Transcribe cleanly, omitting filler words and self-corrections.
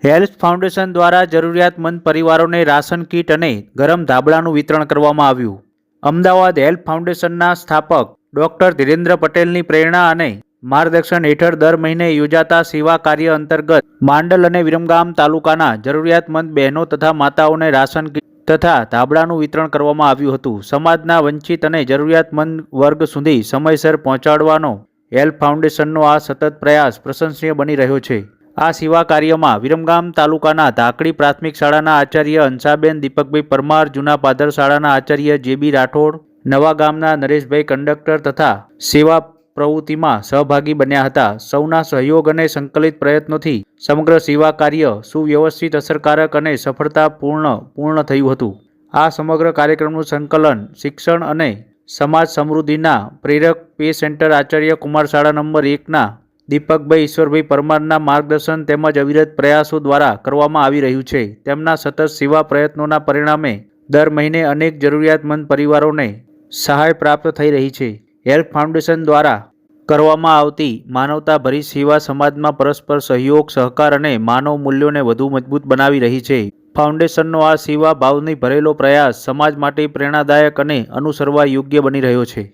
Health foundation દ્વારા જરૂરિયાતમંદ પરિવારોને રાશન કીટ અને ગરમ ધાબળાનું વિતરણ કરવામાં આવ્યું. અમદાવાદ હેલ્થ ફાઉન્ડેશનના સ્થાપક ડોક્ટર ધીરેન્દ્ર પટેલની પ્રેરણા અને માર્ગદર્શન હેઠળ દર મહિને યોજાતા સેવા કાર્ય અંતર્ગત માંડલ અને વિરમગામ તાલુકાના જરૂરિયાતમંદ બહેનો તથા માતાઓને રાશન કીટ તથા ધાબળાનું વિતરણ કરવામાં આવ્યું હતું. સમાજના વંચિત અને જરૂરિયાતમંદ વર્ગ સુધી સમયસર પહોંચાડવાનો હેલ્થ ફાઉન્ડેશનનો આ સતત પ્રયાસ પ્રશંસનીય બની રહ્યો છે. આ સેવા કાર્યમાં વિરમગામ તાલુકાના ધાકડી પ્રાથમિક શાળાના આચાર્ય હંસાબેન દીપકભાઈ પરમાર, જૂના પાદર શાળાના આચાર્ય જેબી રાઠોડ, નવા ગામના નરેશભાઈ કંડક્ટર તથા સેવા પ્રવૃત્તિમાં સહભાગી બન્યા હતા. સૌના સહયોગ અને સંકલિત પ્રયત્નોથી સમગ્ર સેવા કાર્ય સુવ્યવસ્થિત, અસરકારક અને સફળતાપૂર્ણ થયું હતું. આ સમગ્ર કાર્યક્રમનું સંકલન શિક્ષણ અને સમાજ સમૃદ્ધિના પ્રેરક પે સેન્ટર આચાર્ય કુમાર શાળા નંબર 1ના દીપકભાઈ ઈશ્વરભાઈ પરમારના માર્ગદર્શન તેમજ અવિરત પ્રયાસો દ્વારા કરવામાં આવી રહ્યું છે. તેમના સતત સેવા પ્રયત્નોના પરિણામે દર મહિને અનેક જરૂરિયાતમંદ પરિવારોને સહાય પ્રાપ્ત થઈ રહી છે. હેલ્થ ફાઉન્ડેશન દ્વારા કરવામાં આવતી માનવતાભરી સેવા સમાજમાં પરસ્પર સહયોગ, સહકાર અને માનવ મૂલ્યોને વધુ મજબૂત બનાવી રહી છે. ફાઉન્ડેશનનો આ સેવા ભાવની ભરેલો પ્રયાસ સમાજ માટે પ્રેરણાદાયક અને અનુસરવા યોગ્ય બની રહ્યો છે.